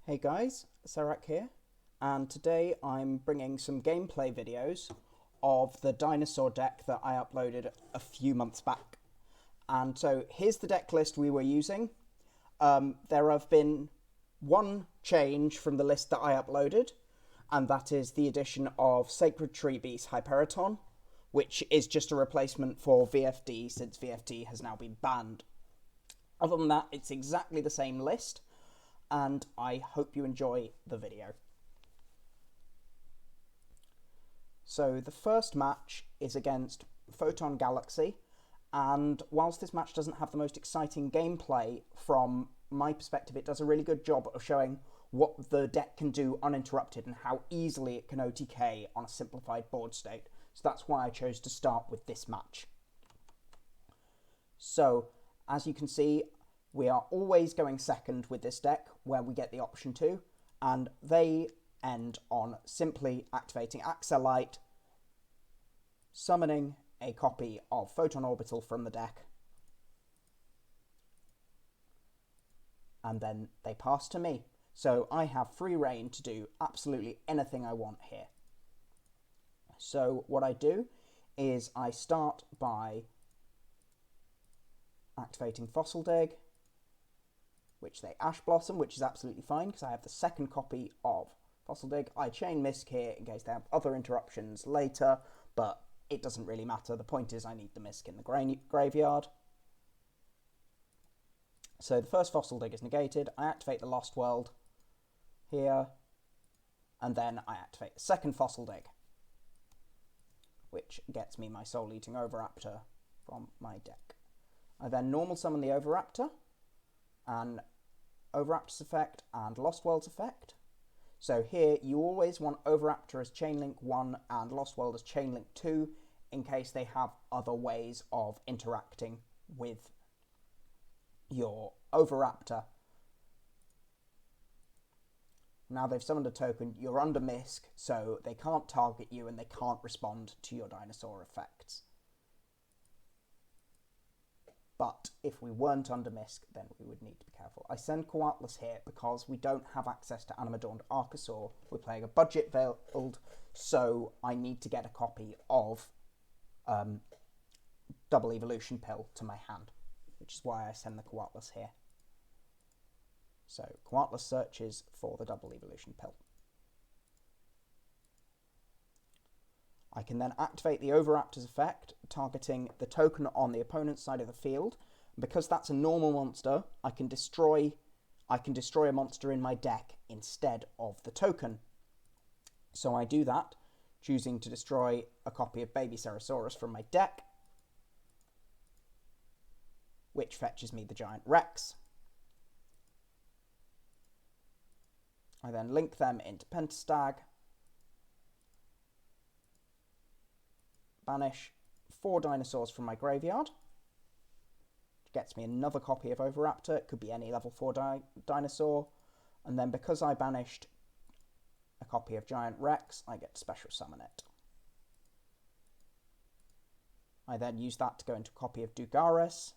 Hey guys, Sarak here, and today I'm bringing some gameplay videos of the dinosaur deck that I uploaded a few months back. And so here's the deck list we were using. There have been one change from the list that I uploaded, and that is the addition of Sacred Tree Beast Hyperiton, which is just a replacement for VFD since VFD has now been banned. Other than that, it's exactly the same list, and I hope you enjoy the video. So the first match is against Photon Galaxy, and whilst this match doesn't have the most exciting gameplay, from my perspective it does a really good job of showing what the deck can do uninterrupted and how easily it can OTK on a simplified board state. So that's why I chose to start with this match. So as you can see, we are always going second with this deck where we get the option to, and they end on simply activating Axelite, summoning a copy of Photon Orbital from the deck, and then they pass to me. So I have free reign to do absolutely anything I want here. So what I do is I start by activating Fossil Dig, which they Ash Blossom, which is absolutely fine because I have the second copy of Fossil Dig. I chain Misc here in case they have other interruptions later, but it doesn't really matter. The point is I need the Misc in the graveyard. So the first Fossil Dig is negated. I activate the Lost World here, and then I activate the second Fossil Dig, which gets me my Soul Eating Oviraptor from my deck. I then normal summon the Oviraptor, and Oviraptor's effect and Lost World's effect. So here you always want Oviraptor as Chainlink 1 and Lost World as Chainlink 2 in case they have other ways of interacting with your Oviraptor. Now they've summoned a token, you're under Misc, so they can't target you and they can't respond to your dinosaur effects. But if we weren't under Misc, then we would need to be careful. I send Coatlas here because we don't have access to Animadorned Archosaur. We're playing a budget build, so I need to get a copy of Double Evolution Pill to my hand, which is why I send the Coatlas here. So Coatlas searches for the Double Evolution Pill. I can then activate the Oviraptor's effect, targeting the token on the opponent's side of the field. Because that's a normal monster, I can destroy a monster in my deck instead of the token. So I do that, choosing to destroy a copy of Baby Cerosaurus from my deck, which fetches me the Giant Rex. I then link them into Pentastag, banish 4 dinosaurs from my graveyard, which gets me another copy of Oviraptor. It could be any level 4 dinosaur. And then because I banished a copy of Giant Rex, I get to special summon it. I then use that to go into a copy of Dugaris,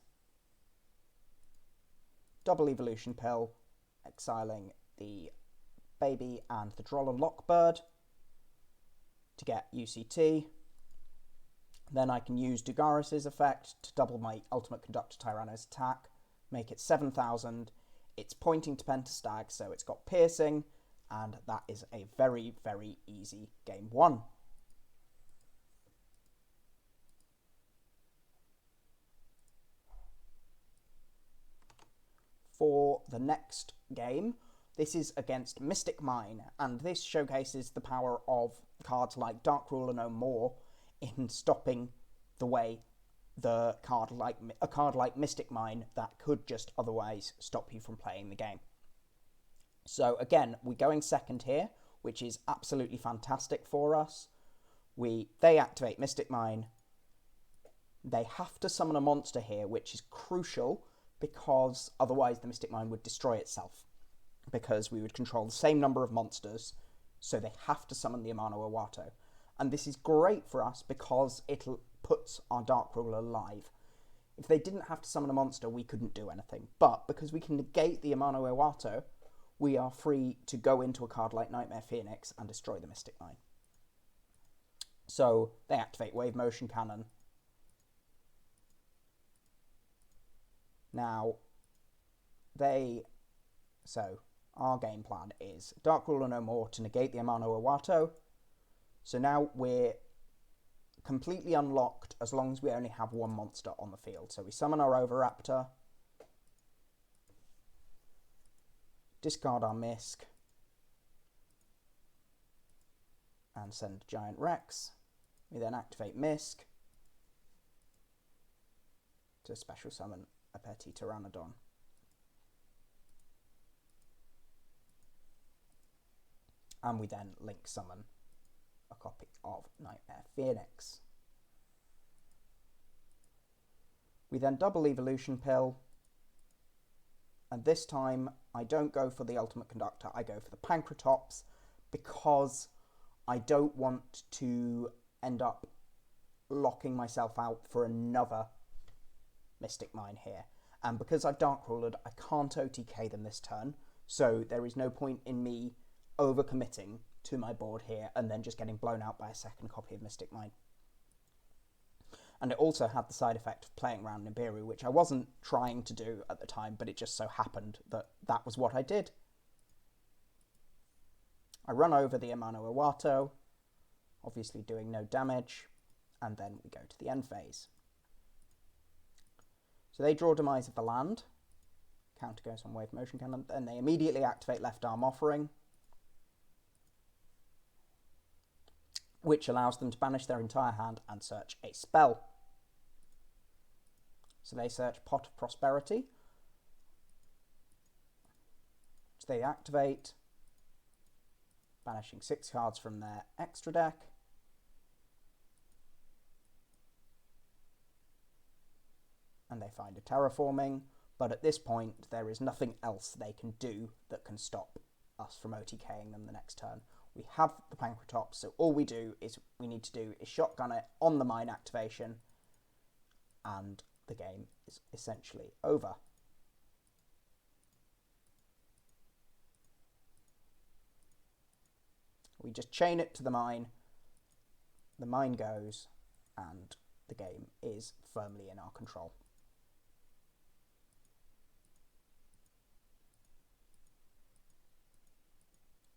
Double Evolution Pill, exiling the Baby and the Droll and Lockbird to get UCT. Then I can use Dugaris' effect to double my Ultimate Conductor Tyranno's attack, make it 7,000. It's pointing to Pentastag, so it's got piercing, and that is a very, very easy game 1. For the next game, this is against Mystic Mine, and this showcases the power of cards like Dark Ruler No More in stopping the way a card like Mystic Mine that could just otherwise stop you from playing the game. So again, we're going second here, which is absolutely fantastic for us. They activate Mystic Mine. They have to summon a monster here, which is crucial because otherwise the Mystic Mine would destroy itself, because we would control the same number of monsters, so they have to summon the Amano Awato. And this is great for us because it puts our Dark Ruler alive. If they didn't have to summon a monster, we couldn't do anything. But because we can negate the Amano Awato, we are free to go into a card like Nightmare Phoenix and destroy the Mystic Mine. So they activate Wave Motion Cannon. Now, so our game plan is Dark Ruler no more to negate the Amano Iwato. So now we're completely unlocked as long as we only have one monster on the field. So we summon our Oviraptor, discard our Misc, and send Giant Rex. We then activate Misc to special summon a Petit Pteranodon. And we then link summon a copy of Nightmare Phoenix. We then double Evolution Pill, and this time I don't go for the Ultimate Conductor, I go for the Pancratops, because I don't want to end up locking myself out for another Mystic Mine here. And because I've Dark Rulered, I can't OTK them this turn, so there is no point in me overcommitting to my board here and then just getting blown out by a second copy of Mystic Mine. And it also had the side effect of playing around Nibiru, which I wasn't trying to do at the time, but it just so happened that that was what I did. I run over the Amano Iwato, obviously doing no damage, and then we go to the end phase. So they draw Demise of the Land, counter goes on Wave Motion Cannon, and they immediately activate Left Arm Offering, which allows them to banish their entire hand and search a spell. So they search Pot of Prosperity, which they activate, banishing 6 cards from their extra deck. And they find a Terraforming, but at this point there is nothing else they can do that can stop us from OTKing them the next turn. We have the Pancratops, so all we need to do is shotgun it on the mine activation, and the game is essentially over. We just chain it to the mine goes, and the game is firmly in our control.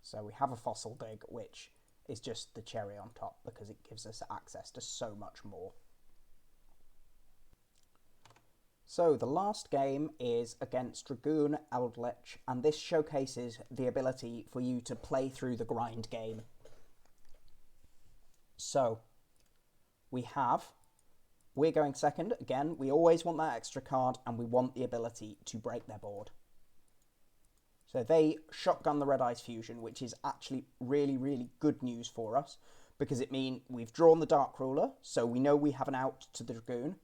So we have a Fossil Dig, which is just the cherry on top because it gives us access to so much more. So the last game is against Dragoon Eldritch, and this showcases the ability for you to play through the grind game. So we're going second. Again, we always want that extra card, and we want the ability to break their board. So they shotgun the Red Eyes Fusion, which is actually really, really good news for us, because it means we've drawn the Dark Ruler, so we know we have an out to the Dragoon,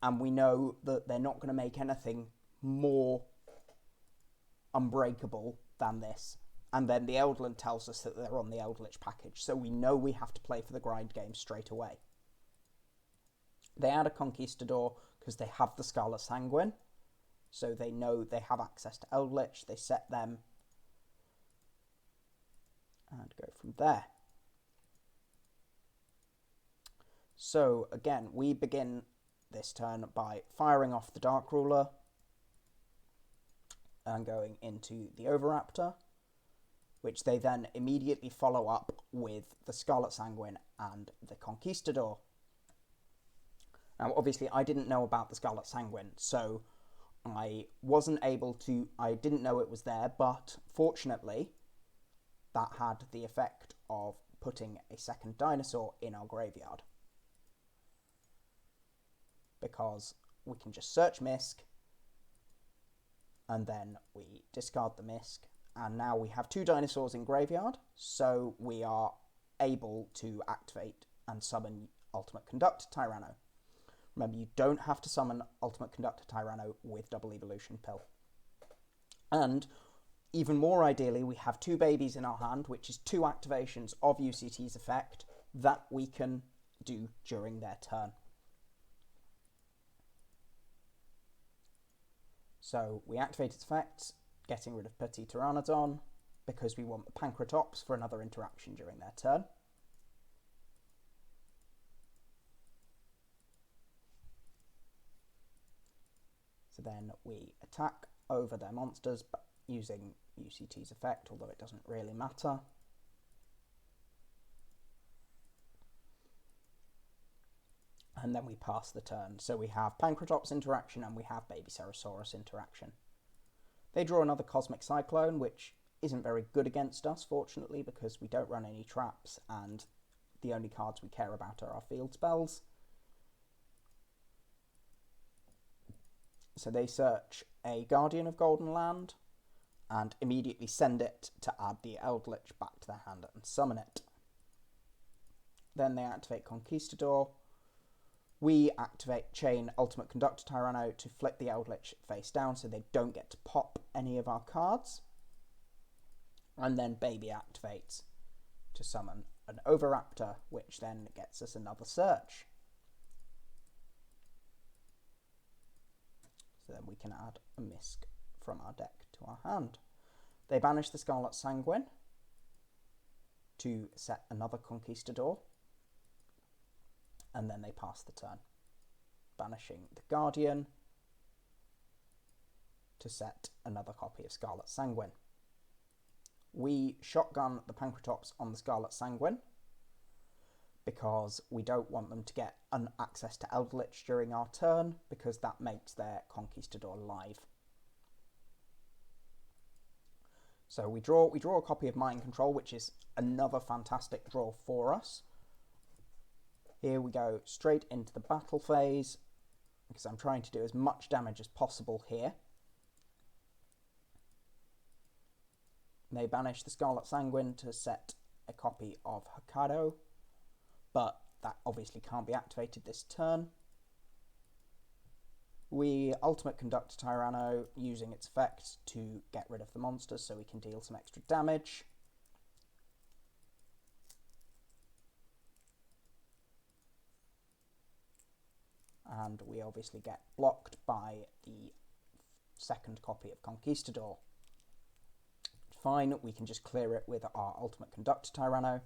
and we know that they're not going to make anything more unbreakable than this. And then the Eldland tells us that they're on the Eldritch package, so we know we have to play for the grind game straight away. They add a Conquistador because they have the Scarlet Sanguine, so they know they have access to Eldritch. They set them and go from there. So again, we begin this turn by firing off the Dark Ruler and going into the Oviraptor, which they then immediately follow up with the Scarlet Sanguine and the Conquistador. Now, obviously, I didn't know about the Scarlet Sanguine, so I didn't know it was there, but fortunately, that had the effect of putting a second dinosaur in our graveyard. Because we can just search Misc, and then we discard the Misc, and now we have 2 dinosaurs in graveyard, so we are able to activate and summon Ultimate Conductor Tyranno. Remember, you don't have to summon Ultimate Conductor Tyranno with double Evolution Pill. And even more ideally, we have 2 babies in our hand, which is 2 activations of UCT's effect that we can do during their turn. So we activate its effects, getting rid of Petit Pteranodon because we want the Pancratops for another interaction during their turn. So then we attack over their monsters using UCT's effect, although it doesn't really matter. And then we pass the turn. So we have Pancratops interaction and we have Babycerosaurus interaction. They draw another Cosmic Cyclone, which isn't very good against us, fortunately, because we don't run any traps and the only cards we care about are our field spells. So they search a Guardian of Golden Land and immediately send it to add the Eldritch back to their hand and summon it. Then they activate Conquistador. We activate Chain Ultimate Conductor Tyranno to flip the Eldritch face down so they don't get to pop any of our cards. And then Baby activates to summon an Oviraptor, which then gets us another search. So then we can add a Misc from our deck to our hand. They banish the Scarlet Sanguine to set another Conquistador. And then they pass the turn, banishing the Guardian to set another copy of Scarlet Sanguine. We shotgun the Pancratops on the Scarlet Sanguine because we don't want them to get access to Eldritch during our turn, because that makes their Conquistador live. So we draw a copy of Mind Control, which is another fantastic draw for us. Here we go straight into the battle phase, because I'm trying to do as much damage as possible here. They banish the Scarlet Sanguine to set a copy of Hokkaido, but that obviously can't be activated this turn. We Ultimate Conductor Tyranno using its effect to get rid of the monsters so we can deal some extra damage. And we obviously get blocked by the second copy of Conquistador. Fine, we can just clear it with our Ultimate Conductor Tyranno.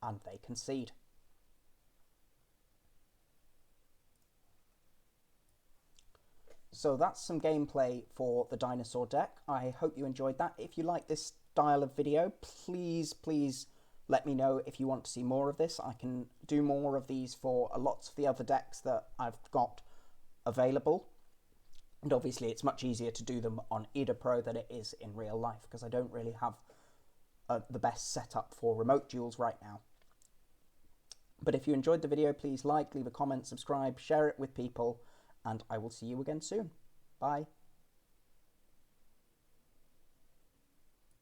And they concede. So that's some gameplay for the Dinosaur deck. I hope you enjoyed that. If you like this style of video, please let me know if you want to see more of this. I can do more of these for lots of the other decks that I've got available. And obviously it's much easier to do them on EDOpro than it is in real life, because I don't really have the best setup for remote duels right now. But if you enjoyed the video, please like, leave a comment, subscribe, share it with people, and I will see you again soon. Bye.